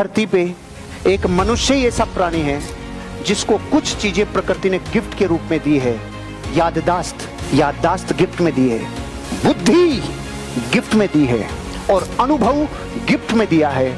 धरती पे एक मनुष्य ही ऐसा प्राणी है जिसको कुछ चीजें प्रकृति ने गिफ्ट के रूप में दी है। याददाश्त गिफ्ट में दी है, बुद्धि गिफ्ट में दी है और अनुभव गिफ्ट में दिया है।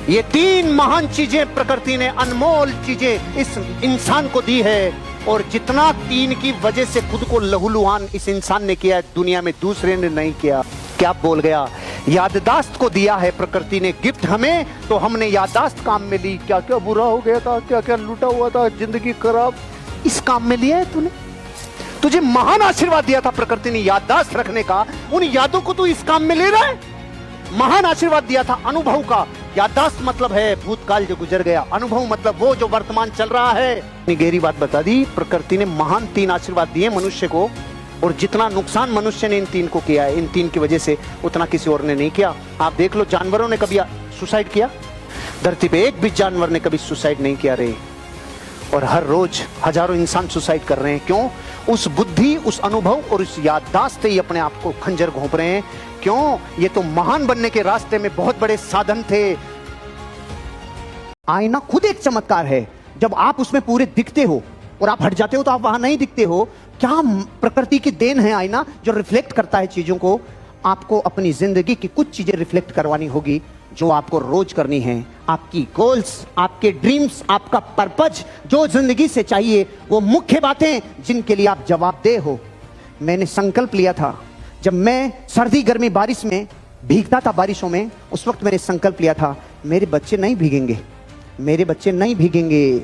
ये तीन महान चीजें प्रकृति ने, अनमोल चीजें इस इंसान को दी है। और जितना तीन की वजह से खुद को लहूलुहान इस इंसान ने किया, दुनिया में दूसरे ने नहीं किया। क्या बोल गया? याददाश्त को दिया है प्रकृति ने गिफ्ट हमें, तो हमने याददाश्त काम में ली। क्या क्या बुरा हो गया था, क्या क्या लूटा हुआ था, जिंदगी खराब, इस काम में लिया है तूने। तुझे महान आशीर्वाद दिया था प्रकृति ने याददाश्त रखने का, उन यादों को तू इस काम में ले रहा है। महान आशीर्वाद दिया था अनुभव का। याददाश्त मतलब है भूतकाल जो गुजर गया, अनुभव मतलब वो जो वर्तमान चल रहा है। इतनी गहरी बात बता दी। प्रकृति ने महान तीन आशीर्वाद दिए मनुष्य को, और जितना नुकसान मनुष्य ने इन तीन को किया है, इन तीन की वजह से, उतना किसी और ने नहीं किया। आप देख लो, जानवरों ने कभी सुसाइड किया? धरती पे एक भी जानवर ने कभी सुसाइड नहीं किया रे। और हर रोज हजारों इंसान सुसाइड कर रहे हैं। क्यों? उस बुद्धि, उस अनुभव और उस याददाश्त से ही अपने आप को खंजर घोंप रहे हैं। क्यों? ये तो महान बनने के रास्ते में बहुत बड़े साधन थे। आईना खुद एक चमत्कार है। जब आप उसमें पूरे दिखते हो और आप हट जाते हो तो आप वहां नहीं दिखते हो। क्या प्रकृति की देन है आईना, जो रिफ्लेक्ट करता है चीजों को। आपको अपनी जिंदगी की कुछ चीजें रिफ्लेक्ट करवानी होगी जो आपको रोज करनी है। आपकी गोल्स, आपके ड्रीम्स, आपका पर्पज जो जिंदगी से चाहिए, वो मुख्य बातें जिनके लिए आप जवाबदेह हो। मैंने संकल्प लिया था जब मैं सर्दी गर्मी बारिश में भीगता था, बारिशों में, उस वक्त मैंने संकल्प लिया था मेरे बच्चे नहीं भीगेंगे, मेरे बच्चे नहीं भीगेंगे।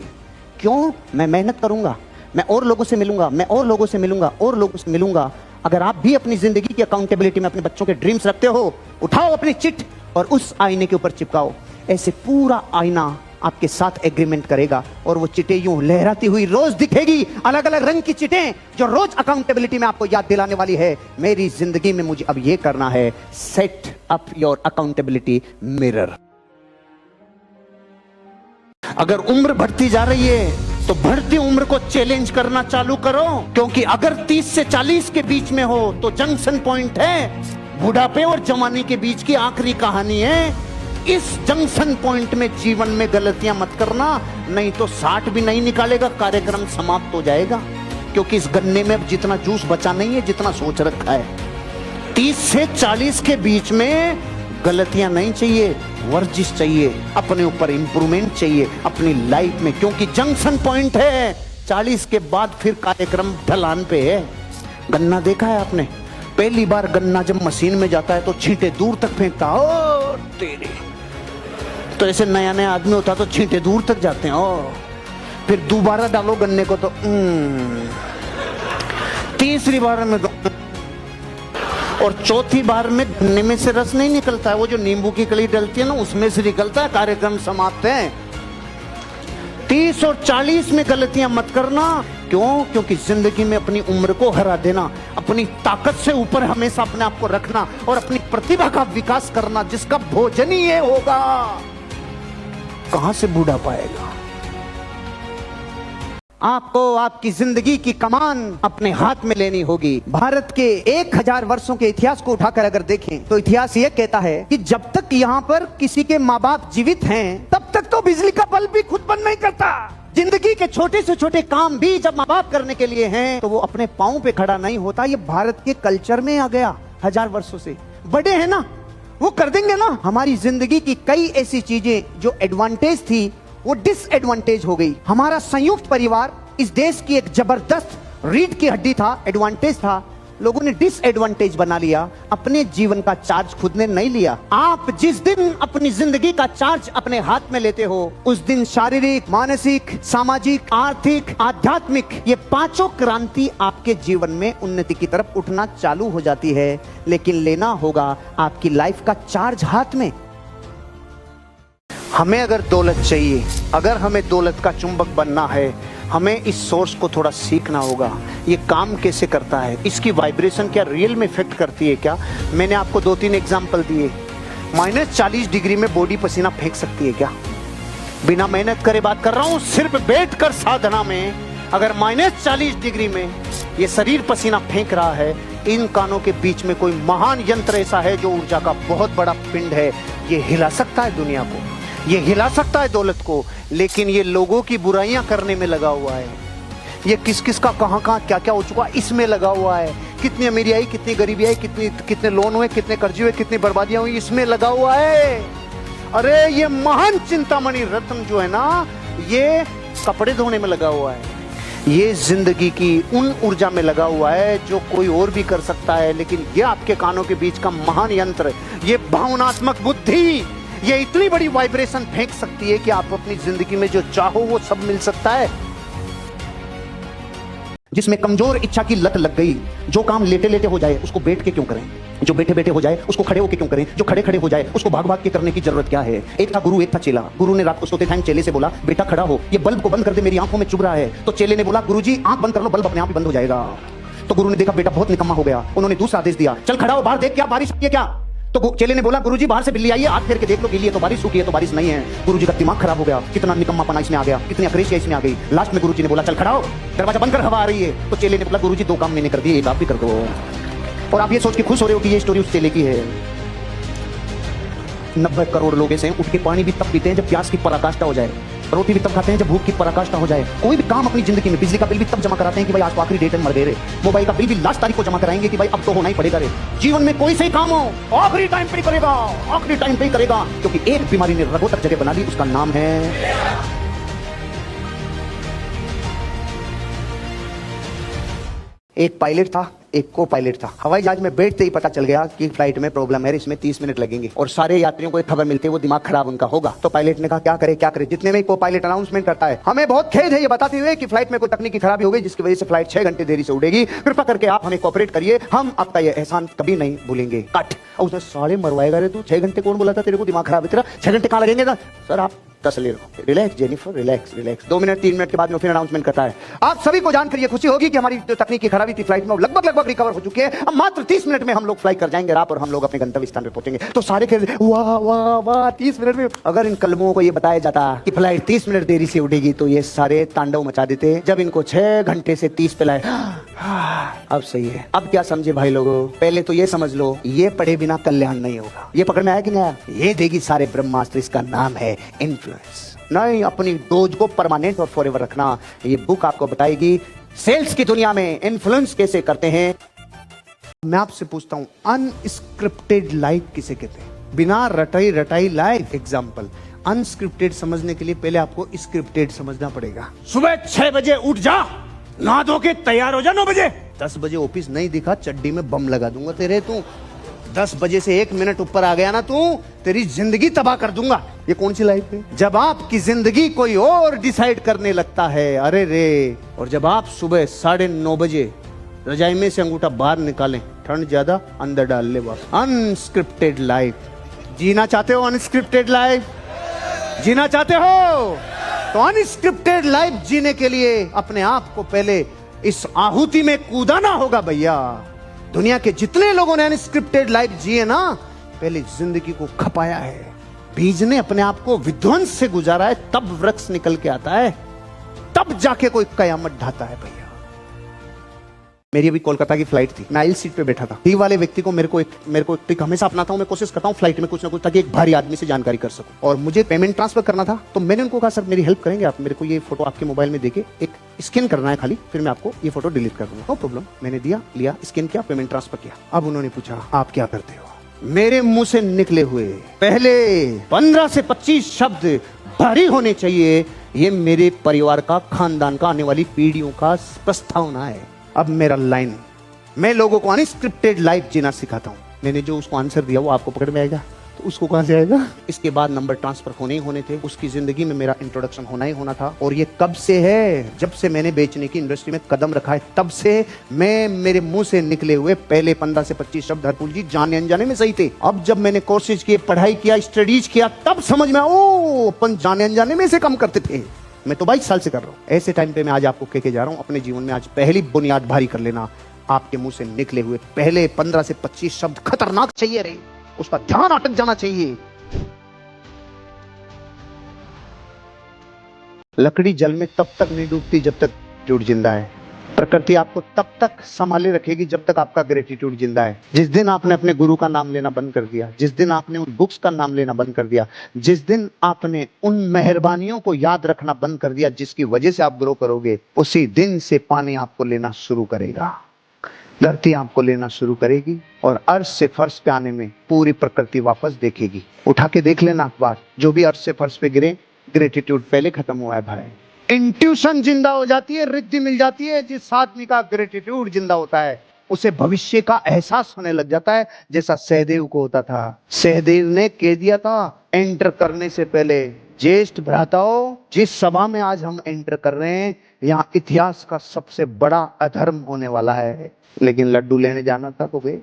क्यों? मैं मेहनत करूंगा, मैं और लोगों से मिलूंगा, मैं और लोगों से मिलूंगा, और लोगों से मिलूंगा। अगर आप भी अपनी जिंदगी की अकाउंटेबिलिटी में अपने बच्चों के ड्रीम्स रखते हो, उठाओ अपनी चिट और उस आईने के ऊपर चिपकाओ। ऐसे पूरा आईना आपके साथ एग्रीमेंट करेगा और वो चिटें यूं लहराती हुई रोज दिखेगी। अलग अलग रंग की चिटें जो रोज अकाउंटेबिलिटी में आपको याद दिलाने वाली है, मेरी जिंदगी में मुझे अब ये करना है। Set up your accountability mirror. अगर उम्र बढ़ती जा रही है तो बढ़ती उम्र को चैलेंज करना चालू करो। क्योंकि अगर 30 से 40 के बीच में हो तो जंक्शन पॉइंट है, बुढ़ापे और जवानी के बीच की आखिरी कहानी है। इस जंक्शन पॉइंट में जीवन में गलतियां मत करना, नहीं तो 60 भी नहीं निकालेगा, कार्यक्रम समाप्त हो जाएगा। क्योंकि इस गन्ने में जितना जूस बचा नहीं है जितना सोच रखा है। 30 से 40 के बीच में गलतियां नहीं चाहिए, वर्जिश चाहिए, अपने ऊपर इंप्रूवमेंट चाहिए अपनी लाइफ में। क्योंकि जंक्शन पॉइंट है, 40 के बाद फिर कार्यक्रम ढलान पे है। गन्ना देखा है आपने? पहली बार गन्ना जब मशीन में जाता है तो छींटे दूर तक फेंकता है। ओ तेरे, तो ऐसे नया नया आदमी होता तो छींटे दूर तक जाते हैं। ओ फिर दोबारा डालो गन्ने को तो तीसरी बार में तो, और चौथी बार में गन्ने में से रस नहीं निकलता है, वो जो नींबू की कली डलती है ना, उसमें से निकलता है। कार्यक्रम समाप्त है। 30 और 40 में गलतियां मत करना। क्यों? क्योंकि जिंदगी में अपनी उम्र को हरा देना, अपनी ताकत से ऊपर हमेशा अपने आप को रखना और अपनी प्रतिभा का विकास करना, जिसका भोजन ही ये होगा, कहां से बूढ़ा पाएगा। आपको आपकी जिंदगी की कमान अपने हाथ में लेनी होगी। भारत के 1000 वर्षों के इतिहास को उठाकर अगर देखें तो इतिहास ये कहता है कि जब तक यहाँ पर किसी के माँ बाप जीवित हैं, तब तक तो बिजली का बल्ब भी खुद बंद नहीं करता। जिंदगी के छोटे से छोटे काम भी जब माँ बाप करने के लिए हैं, तो वो अपने पाँव पे खड़ा नहीं होता। ये भारत के कल्चर में आ गया 1000 वर्षों से। बड़े हैं ना, वो कर देंगे ना। हमारी जिंदगी की कई ऐसी चीजें जो एडवांटेज थी वो डिसएडवांटेज हो गई। हमारा संयुक्त परिवार इस देश की एक जबरदस्त रीढ़ की हड्डी था, एडवांटेज था। लोगों ने डिसएडवांटेज बना लिया। अपने जीवन का चार्ज खुद ने नहीं लिया। आप जिस दिन अपनी जिंदगी का चार्ज अपने हाथ में लेते हो, उस दिन शारीरिक, मानसिक, सामाजिक, आर्थिक, आध्यात्मिक, ये पांचों क्रांति आपके जीवन में उन्नति की तरफ उठना चालू हो जाती है। लेकिन लेना होगा आपकी लाइफ का चार्ज हाथ में। हमें अगर दौलत चाहिए, अगर हमें दौलत का चुंबक बनना है, हमें इस सोर्स को थोड़ा सीखना होगा। ये काम कैसे करता है, इसकी वाइब्रेशन क्या रियल में इफेक्ट करती है क्या। मैंने आपको 2-3 एग्जाम्पल दिए। -40 डिग्री में बॉडी पसीना फेंक सकती है क्या? बिना मेहनत करे बात कर रहा हूँ, सिर्फ बैठ कर साधना में अगर -40 डिग्री में ये शरीर पसीना फेंक रहा है, इन कानों के बीच में कोई महान यंत्र ऐसा है जो ऊर्जा का बहुत बड़ा पिंड है। ये हिला सकता है दुनिया को। ये हिला सकता है दौलत को, लेकिन ये लोगों की बुराइयां करने में लगा हुआ है। ये किस किस का कहां कहां क्या क्या हो चुका इसमें लगा हुआ है। कितनी अमीरी आई, कितनी गरीबी आई, कितने लोन हुए, कितने कर्जे हुए, कितनी बर्बादियां हुई, इसमें लगा हुआ है। अरे ये महान चिंतामणि रत्न जो है ना, ये कपड़े धोने में लगा हुआ है। ये जिंदगी की उन ऊर्जा में लगा हुआ है जो कोई और भी कर सकता है, लेकिन ये आपके कानों के बीच का महान यंत्र, ये भावनात्मक बुद्धि, ये इतनी बड़ी वाइब्रेशन फेंक सकती है कि आप अपनी जिंदगी में जो चाहो वो सब मिल सकता है। जिसमें कमजोर इच्छा की लत लग गई, जो काम लेटे लेटे हो जाए उसको बैठ के क्यों करें, जो बैठे बैठे हो जाए उसको खड़े होके क्यों करें, जो खड़े खड़े हो जाए उसको भाग भाग के करने की जरूरत क्या है। एक था गुरु, एक था चेला। गुरु ने रात को सोते टाइम चेले से बोला, बेटा खड़ा हो, ये बल्ब को बंद कर दे, मेरी आंखों में चुभ रहा है। तो चेले ने बोला, गुरुजी आंख बंद कर लो, बल्ब अपने आप ही बंद हो जाएगा। तो गुरु ने देखा बेटा बहुत निकम्मा हो गया, उन्होंने दूसरा आदेश दिया, चल खड़ा हो, बाहर देख क्या बारिश है क्या। तो चेले ने बोला, गुरुजी बाहर से बिल्ली आई है, हाथ फेर के देख लो, गीली है तो बारिश, सूखी है तो बारिश नहीं है। गुरुजी का दिमाग खराब हो गया, कितना निकम्मापना इसमें आ गया, कितनी अक्रेशिया इसमें आ गई। लास्ट में गुरुजी ने बोला, चल खड़ा हो, दरवाजा बंद कर, हवा आ रही है। तो चेले ने बोला, गुरुजी 2 काम मैंने कर दिए, एक आप भी कर दो। और आप ये सोच के खुश हो रहे हो कि ये स्टोरी उस चेले की है। 90 करोड़ लोग ऐसे उठ के पानी भी तब पीते हैं जब प्यास की पराकाष्ठा हो जाए, रोटी भी तब खाते हैं जब भूख की पराकाष्ठा हो जाए। कोई भी काम अपनी जिंदगी में, बिजली का बिल भी तब जमा कराते हैं कि भाई आज तो आखिरी डेट है, मर गए रे। मोबाइल का बिल भी लास्ट तारीख को जमा कराएंगे कि भाई अब तो होना ही पड़ेगा रे। जीवन में कोई से काम हो आखिरी टाइम पे करेगा, आखिरी टाइम पे करेगा, क्योंकि एक बीमारी ने रगों तक जगह बना ली, उसका नाम है। एक पायलट था, एक को पायलट था। हवाई जहाज में बैठते ही पता चल गया कि फ्लाइट में प्रॉब्लम है, इसमें 30 मिनट लगेंगे और सारे यात्रियों को एक खबर मिलती है वो दिमाग खराब उनका होगा। तो पायलट ने कहा क्या करे क्या करे। जितने में को पायलट अनाउंसमेंट करता है, हमें बहुत खेद है ये बताते हुए कि फ्लाइट में कोई तकनीकी खराबी हो गई जिसकी वजह से फ्लाइट 6 घंटे देरी से उड़ेगी, कृपा करके आप हमें कोऑपरेट करिए, हम आपका ये एहसान कभी नहीं भूलेंगे। कट। और उसने सारे मरवाएगा रे तू, 6 घंटे कौन बोला था तेरे को दिमाग खराब है तेरा, 6 घंटे कहाँ लगेंगे। सर आप तसल्ली रखो, relax Jennifer, relax relax. 2 minute 3 minute के बाद में फिर अनाउंसमेंट करता है, आप सभी को जानकर ये खुशी होगी कि हमारी जो तकनीकी खराबी थी फ्लाइट में लगभग रिकवर हो चुकी है, अब मात्र 30 मिनट में हम लोग फ्लाई कर जाएंगे आप और हम लोग अपने गंतव्य स्थान पे पहुंचेंगे। तो सारे कह रहे वाह वाह वाह 30 मिनट में। अगर इन कलमों को ये बताया जाता कि फ्लाइट 30 मिनट देरी से उड़ेगी तो ये सारे तांडव मचा देते। जब इनको 6 घंटे से 30 पे लाए, अब सही है। अब क्या समझे भाई लोगों, पहले तो ये समझ लो, ये पढ़े बिना कल्याण नहीं होगा। ये पकड़ में आया कि नहीं आया, ये देगी सारे ब्रह्मास्त्र, इसका नाम है इन्फ्लुएंस। नहीं, अपनी डोज को परमानेंट और फॉरएवर रखना। ये बुक आपको बताएगी सेल्स की दुनिया में इन्फ्लुएंस कैसे करते हैं। मैं आपसे पूछता हूं, अनस्क्रिप्टेड लाइफ किसे कहते हैं, बिना रटाई लाइफ। एग्जांपल, अनस्क्रिप्टेड समझने के लिए पहले आपको स्क्रिप्टेड समझना पड़ेगा। सुबह 6 बजे उठ जा, नहा धो के तैयार हो जा 9 बजे। 10 बजे ऑफिस नहीं दिखा, चड्डी में बम लगा दूंगा तेरे। तू 10 बजे से 1 मिनट ऊपर आ गया ना, तू तेरी जिंदगी तबाह कर दूंगा। ये कौन सी लाइफ है, जब आपकी जिंदगी कोई और डिसाइड करने लगता है, अरे रे। और जब आप सुबह 9:30 बजे रजाई में से अंगूठा बाहर निकालें, ठंड ज्यादा अंदर डाल ले बस। अनस्क्रिप्टेड लाइफ जीना चाहते हो, अनस्क्रिप्टेड लाइफ जीना चाहते हो, तो अनस्क्रिप्टेड लाइफ जीने के लिए अपने आप को पहले इस आहुति में कूदाना होगा भैया। दुनिया के जितने लोगों ने अनस्क्रिप्टेड लाइफ जिए ना, पहले जिंदगी को खपाया है, बीज ने अपने आप को विध्वंस से गुजारा है, तब वृक्ष निकल के आता है, तब जाके कोई कयामत ढाता है भैया। मेरी अभी कोलकाता की फ्लाइट थी, मैं आइल सीट पे बैठा था। डी वाले व्यक्ति को मेरे को एक ट्रिक हमेशा अपनाता हूं, मैं कोशिश करता हूं फ्लाइट में कुछ ना कुछ, ताकि एक भारी आदमी से जानकारी कर सकूं। और मुझे पेमेंट ट्रांसफर करना था, तो मैंने उनको कहा सर मेरी हेल्प करेंगे आप, मेरे को ये फोटो आपके मोबाइल में देके एक स्कैन करना है खाली, फिर मैं आपको ये फोटो डिलीट कर दूंगा। No problem. मैंने दिया, लिया, स्कैन किया, पेमेंट ट्रांसफर किया। अब उन्होंने पूछा आप क्या करते हो। मेरे मुंह से निकले हुए पहले 15 से 25 शब्द भारी होने चाहिए। ये मेरे परिवार का, खानदान का, आने वाली पीढ़ियों का प्रस्तावना है। अब मेरा लाइन, मैं लोगों को अनस्क्रिप्टेड लाइफ जीना सिखाता हूं। मैंने जो उसको आंसर दिया वो आपको पकड़ में आएगा, तो उसको कहां से आएगा। इसके बाद नंबर ट्रांसफर होने ही होने थे, उसकी जिंदगी में मेरा इंट्रोडक्शन होना ही होना था। और ये कब से है, जब से मैंने बेचने की इंडस्ट्री में कदम रखा है, तब से मैं, मेरे मुंह से निकले हुए पहले 15 से 25 शब्द हरपुल जी जाने अनजाने में सही थे। अब जब मैंने कोर्सेज किए, पढ़ाई किया, स्टडीज किया, तब समझ में ओ अपन जाने अनजाने में से कम करते थे। मैं तो 22 साल से कर रहा हूं। ऐसे टाइम पे मैं आज आपको कह के जा रहा हूं, अपने जीवन में आज पहली बुनियाद भारी कर लेना। आपके मुंह से निकले हुए पहले 15 से 25 शब्द खतरनाक चाहिए रे, उसका ध्यान अटक जाना चाहिए। लकड़ी जल में तब तक नहीं डूबती जब तक जुड़ जिंदा है। प्रकृति आपको तब तक संभाले रखेगी जब तक आपका ग्रेटिट्यूड जिंदा है। जिस दिन आपने अपने गुरु का नाम लेना बंद कर दिया, जिस दिन आपने उन बुक्स का नाम लेना बंद कर दिया, जिस दिन आपने उन मेहरबानियों को याद रखना बंद कर दिया जिसकी वजह से आप ग्रो करोगे, उसी दिन से पानी आपको लेना शुरू करेगा, धरती आपको लेना शुरू करेगी और अर्श से फर्श पे आने में पूरी प्रकृति वापस देखेगी। उठा के देख लेना अखबार, जो भी अर्श से फर्श पे गिरे, ग्रेटिट्यूड पहले खत्म हुआ है भाई। इंट्यूशन जिंदा हो जाती है, रिद्धि मिल जाती है। जिस आदमी का ग्रेटिट्यूड जिंदा होता है उसे भविष्य का एहसास होने लग जाता है, जैसा सहदेव को होता था। सहदेव ने कह दिया था एंटर करने से पहले, ज्येष्ठ भ्राताओं, जिस सभा में आज हम एंटर कर रहे हैं यहाँ इतिहास का सबसे बड़ा अधर्म होने वाला है। लेकिन लड्डू लेने जाना था तो गए।